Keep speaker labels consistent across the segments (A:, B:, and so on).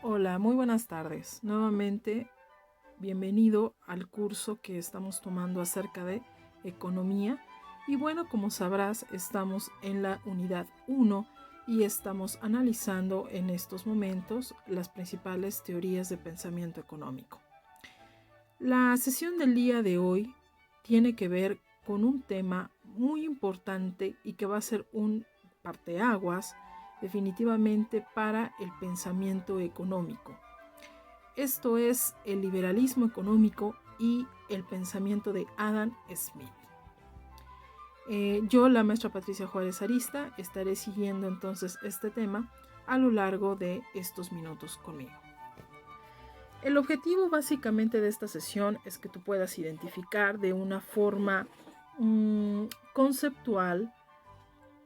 A: Hola, muy buenas tardes. Nuevamente, bienvenido al curso que estamos tomando acerca de economía. Y bueno, como sabrás, estamos en la unidad 1 y estamos analizando en estos momentos las principales teorías de pensamiento económico. La sesión del día de hoy tiene que ver con un tema muy importante y que va a ser un parteaguas definitivamente para el pensamiento económico. Esto es el liberalismo económico y el pensamiento de Adam Smith. Yo, la maestra Patricia Juárez Arista, estaré siguiendo entonces este tema a lo largo de estos minutos conmigo. El objetivo básicamente de esta sesión es que tú puedas identificar de una forma conceptual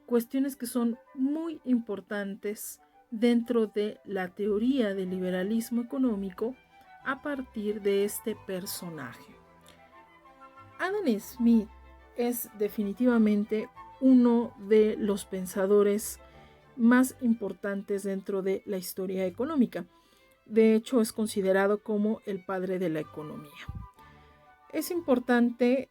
A: cuestiones que son muy importantes dentro de la teoría del liberalismo económico a partir de este personaje. Adam Smith es definitivamente uno de los pensadores más importantes dentro de la historia económica. De hecho, es considerado como el padre de la economía. Es importante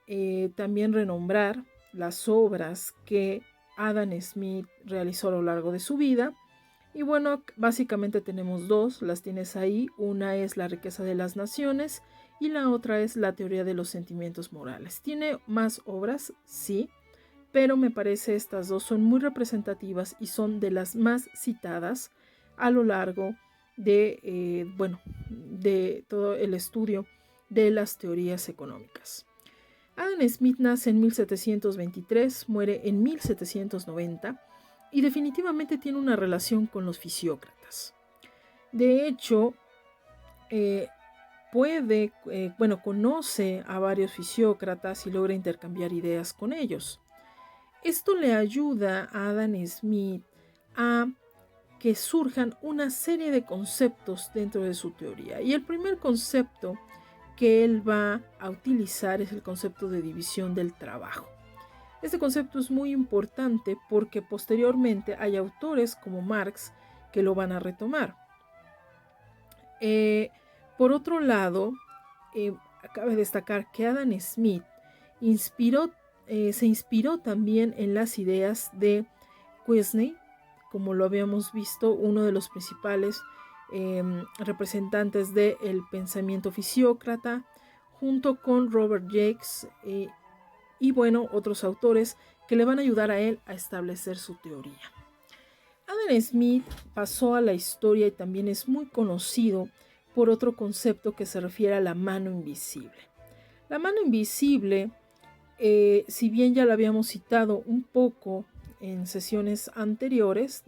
A: también renombrar las obras que Adam Smith realizó a lo largo de su vida. Y bueno, básicamente tenemos dos, las tienes ahí. Una es La riqueza de las naciones y la otra es La teoría de los sentimientos morales. Tiene más obras, sí, pero me parece estas dos son muy representativas y son de las más citadas a lo largo de todo el estudio de las teorías económicas. Adam Smith nace en 1723, muere en 1790 y definitivamente tiene una relación con los fisiócratas. De hecho, conoce a varios fisiócratas y logra intercambiar ideas con ellos. Esto le ayuda a Adam Smith a que surjan una serie de conceptos dentro de su teoría. Y el primer concepto que él va a utilizar es el concepto de división del trabajo. Este concepto es muy importante porque posteriormente hay autores como Marx que lo van a retomar. Por otro lado, cabe destacar que Adam Smith se inspiró también en las ideas de Quesnay, como lo habíamos visto, uno de los principales representantes del pensamiento fisiócrata, junto con Robert Jacques y bueno, otros autores que le van a ayudar a él a establecer su teoría. Adam Smith pasó a la historia y también es muy conocido por otro concepto que se refiere a la mano invisible. La mano invisible, si bien ya la habíamos citado un poco en sesiones anteriores,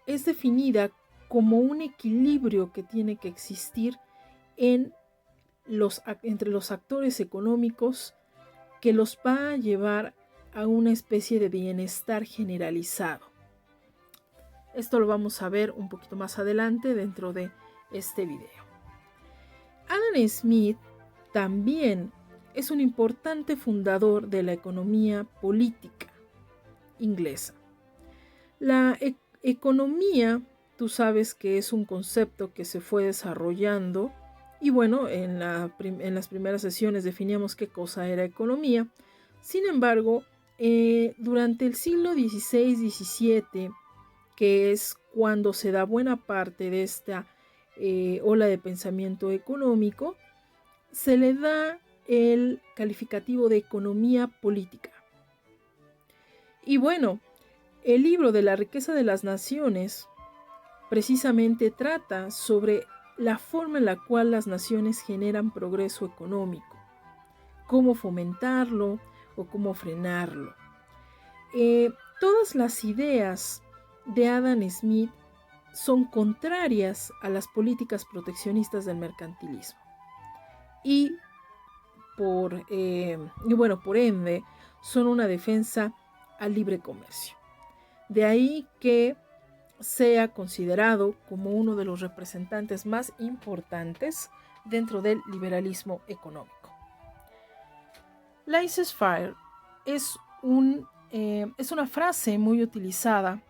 A: es definida como un equilibrio que tiene que existir entre los actores económicos que los va a llevar a una especie de bienestar generalizado. Esto lo vamos a ver un poquito más adelante dentro de este video. Adam Smith también es un importante fundador de la economía política inglesa. La economía, tú sabes que es un concepto que se fue desarrollando y bueno, en las primeras sesiones definíamos qué cosa era economía. Sin embargo, durante el siglo XVI-XVII, que es cuando se da buena parte de esta ola de pensamiento económico, se le da el calificativo de economía política. Y bueno, el libro de La riqueza de las naciones precisamente trata sobre la forma en la cual las naciones generan progreso económico, cómo fomentarlo o cómo frenarlo. Todas las ideas de Adam Smith son contrarias a las políticas proteccionistas del mercantilismo y por ende son una defensa al libre comercio. De ahí que sea considerado como uno de los representantes más importantes dentro del liberalismo económico. Laissez-faire es una frase muy utilizada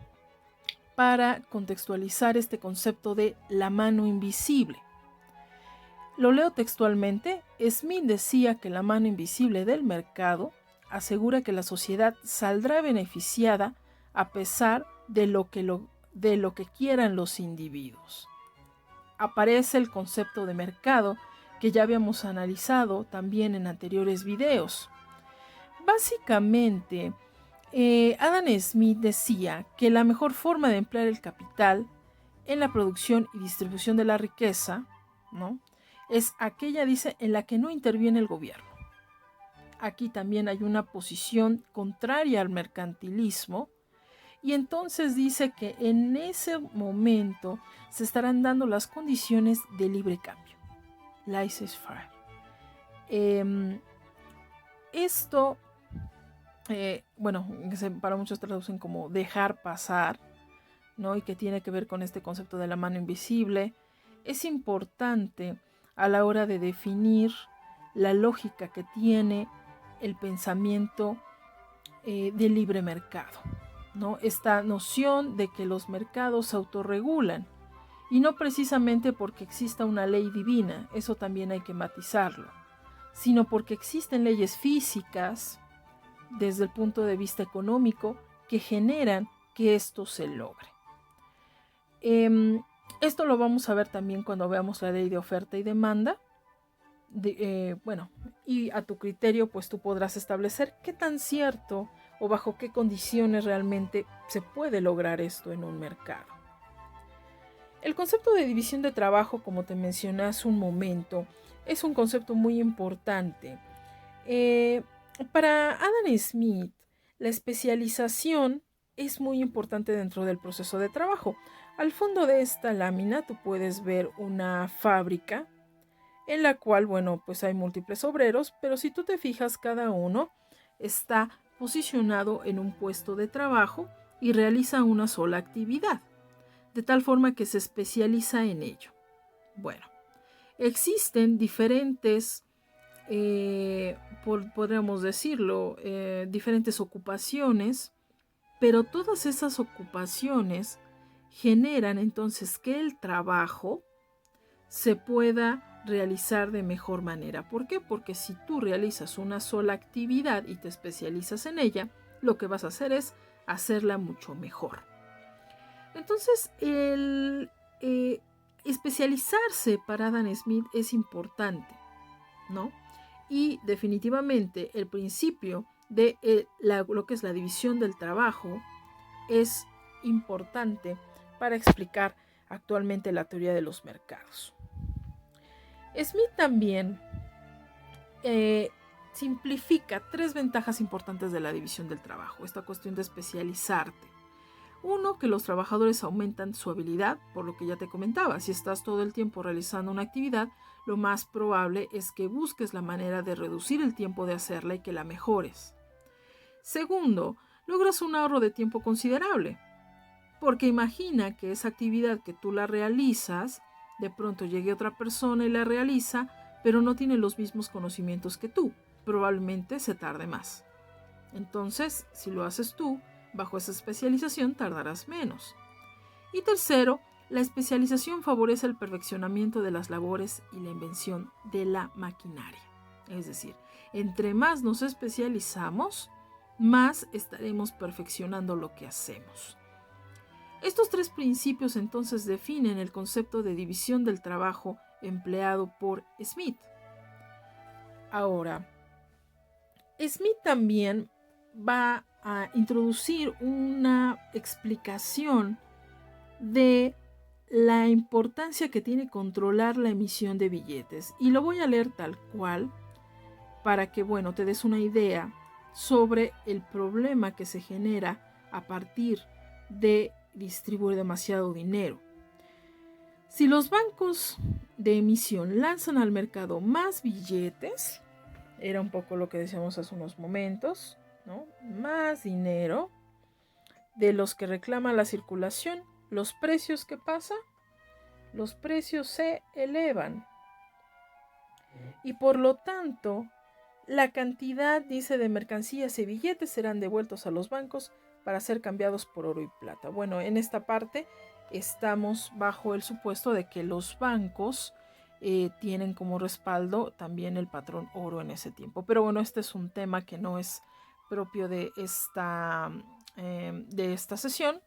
A: para contextualizar este concepto de la mano invisible. Lo leo textualmente. Smith decía que la mano invisible del mercado asegura que la sociedad saldrá beneficiada a pesar de lo que quieran los individuos. Aparece el concepto de mercado que ya habíamos analizado también en anteriores videos. Básicamente, Adam Smith decía que la mejor forma de emplear el capital en la producción y distribución de la riqueza, ¿no?, es aquella, dice, en la que no interviene el gobierno. Aquí también hay una posición contraria al mercantilismo, y entonces dice que en ese momento se estarán dando las condiciones de libre cambio, laissez-faire. Esto, bueno, para muchos traducen como dejar pasar, ¿no?, y que tiene que ver con este concepto de la mano invisible. Es importante a la hora de definir la lógica que tiene el pensamiento de libre mercado, ¿no? Esta noción de que los mercados se autorregulan, y no precisamente porque exista una ley divina, eso también hay que matizarlo, sino porque existen leyes físicas desde el punto de vista económico que generan que esto se logre. Esto lo vamos a ver también cuando veamos la ley de oferta y demanda. Bueno, y a tu criterio, pues tú podrás establecer qué tan cierto o bajo qué condiciones realmente se puede lograr esto en un mercado. El concepto de división de trabajo, como te mencioné hace un momento, es un concepto muy importante. Para Adam Smith, la especialización es muy importante dentro del proceso de trabajo. Al fondo de esta lámina tú puedes ver una fábrica en la cual, bueno, pues hay múltiples obreros, pero si tú te fijas, cada uno está posicionado en un puesto de trabajo y realiza una sola actividad, de tal forma que se especializa en ello. Bueno, existen diferentes, podríamos decirlo, diferentes ocupaciones, pero todas esas ocupaciones generan entonces que el trabajo se pueda realizar de mejor manera. ¿Por qué? Porque si tú realizas una sola actividad y te especializas en ella, lo que vas a hacer es hacerla mucho mejor. Entonces, el especializarse para Adam Smith es importante, ¿no? Y definitivamente el principio de lo que es la división del trabajo es importante para explicar actualmente la teoría de los mercados. Smith también simplifica 3 ventajas importantes de la división del trabajo, esta cuestión de especializarte. Uno, que los trabajadores aumentan su habilidad, por lo que ya te comentaba. Si estás todo el tiempo realizando una actividad, lo más probable es que busques la manera de reducir el tiempo de hacerla y que la mejores. Segundo, logras un ahorro de tiempo considerable, porque imagina que esa actividad que tú la realizas, de pronto llegue otra persona y la realiza, pero no tiene los mismos conocimientos que tú. Probablemente se tarde más. Entonces, si lo haces tú, bajo esa especialización tardarás menos. Y tercero, la especialización favorece el perfeccionamiento de las labores y la invención de la maquinaria. Es decir, entre más nos especializamos, más estaremos perfeccionando lo que hacemos. Estos 3 principios entonces definen el concepto de división del trabajo empleado por Smith. Ahora, Smith también va a introducir una explicación de la importancia que tiene controlar la emisión de billetes. Y lo voy a leer tal cual para que, bueno, te des una idea sobre el problema que se genera a partir de distribuir demasiado dinero. Si los bancos de emisión lanzan al mercado más billetes, era un poco lo que decíamos hace unos momentos, ¿no?, más dinero de los que reclama la circulación, los precios, ¿qué pasa? Los precios se elevan. Y por lo tanto, la cantidad, dice, de mercancías y billetes serán devueltos a los bancos para ser cambiados por oro y plata. Bueno, en esta parte estamos bajo el supuesto de que los bancos tienen como respaldo también el patrón oro en ese tiempo. Pero bueno, este es un tema que no es propio de esta sesión.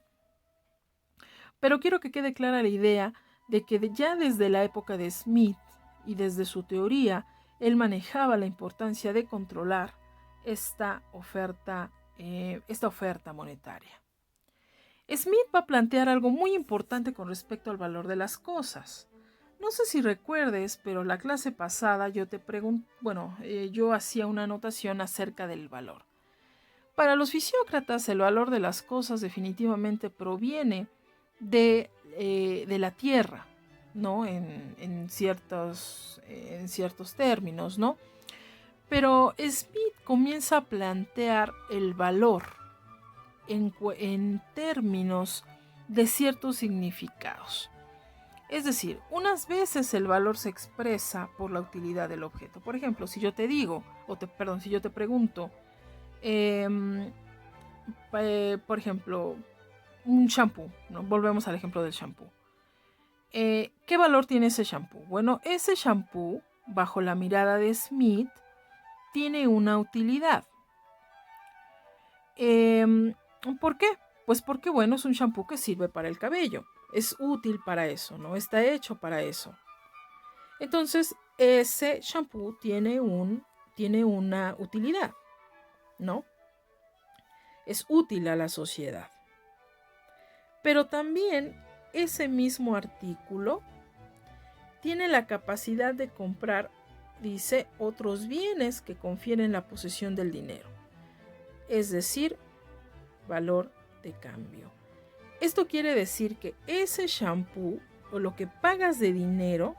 A: Pero quiero que quede clara la idea de que ya desde la época de Smith y desde su teoría, él manejaba la importancia de controlar esta oferta monetaria. Smith va a plantear algo muy importante con respecto al valor de las cosas. No sé si recuerdes, pero la clase pasada yo yo hacía una anotación acerca del valor. Para los fisiócratas, el valor de las cosas definitivamente proviene de la tierra, ¿no? En ciertos términos, ¿no? Pero Smith comienza a plantear el valor en términos de ciertos significados. Es decir, unas veces el valor se expresa por la utilidad del objeto. Por ejemplo, si yo te digo, si yo te pregunto, por ejemplo, un shampoo, ¿no? Volvemos al ejemplo del shampoo. ¿Qué valor tiene ese shampoo? Bueno, ese shampoo, bajo la mirada de Smith, tiene una utilidad. ¿Por qué? Pues porque, bueno, es un shampoo que sirve para el cabello. Es útil para eso, ¿no? Está hecho para eso. Entonces, ese shampoo tiene una utilidad, ¿no? Es útil a la sociedad. Pero también ese mismo artículo tiene la capacidad de comprar, dice, otros bienes que confieren la posesión del dinero. Es decir, valor de cambio. Esto quiere decir que ese shampoo o lo que pagas de dinero,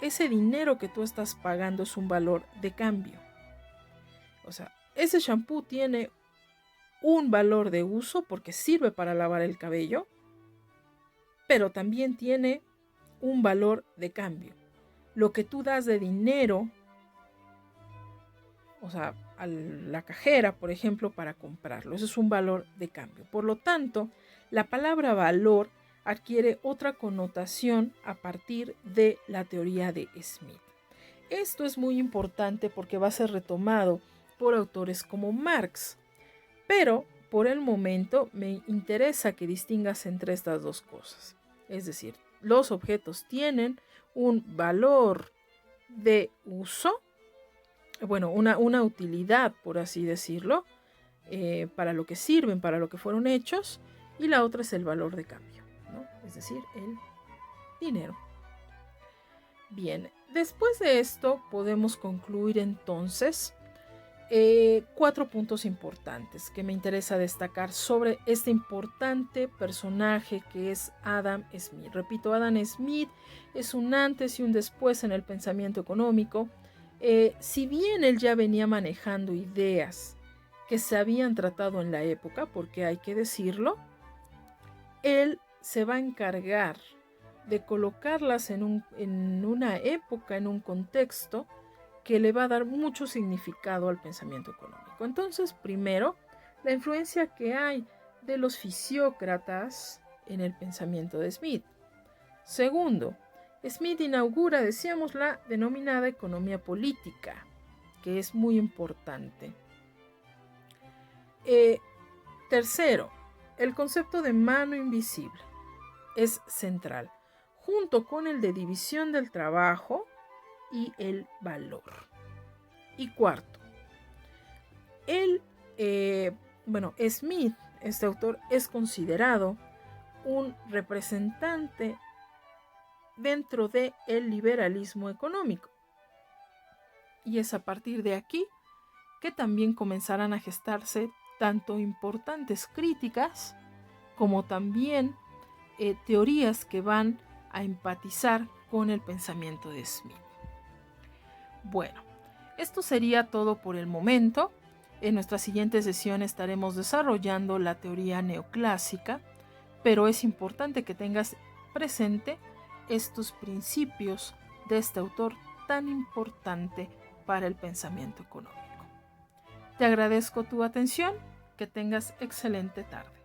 A: ese dinero que tú estás pagando es un valor de cambio. O sea, ese shampoo tiene un valor de uso porque sirve para lavar el cabello, pero también tiene un valor de cambio. Lo que tú das de dinero, o sea, a la cajera, por ejemplo, para comprarlo, eso es un valor de cambio. Por lo tanto, la palabra valor adquiere otra connotación a partir de la teoría de Smith. Esto es muy importante porque va a ser retomado por autores como Marx, pero por el momento me interesa que distingas entre estas dos cosas. Es decir, los objetos tienen un valor de uso, bueno, una utilidad, por así decirlo, para lo que sirven, para lo que fueron hechos, y la otra es el valor de cambio, ¿no? Es decir, el dinero. Bien, después de esto podemos concluir entonces 4 puntos importantes que me interesa destacar sobre este importante personaje que es Adam Smith. Repito, Adam Smith es un antes y un después en el pensamiento económico. Si bien él ya venía manejando ideas que se habían tratado en la época, porque hay que decirlo, él se va a encargar de colocarlas en una época, en un contexto que le va a dar mucho significado al pensamiento económico. Entonces, primero, la influencia que hay de los fisiócratas en el pensamiento de Smith. Segundo, Smith inaugura, decíamos, la denominada economía política, que es muy importante. Tercero, el concepto de mano invisible es central, junto con el de división del trabajo y el valor. Y cuarto, Smith, este autor, es considerado un representante dentro del liberalismo económico. Y es a partir de aquí que también comenzarán a gestarse tanto importantes críticas como también teorías que van a empatizar con el pensamiento de Smith. Bueno, esto sería todo por el momento. En nuestra siguiente sesión estaremos desarrollando la teoría neoclásica, pero es importante que tengas presente estos principios de este autor tan importante para el pensamiento económico. Te agradezco tu atención Que tengas excelente tarde.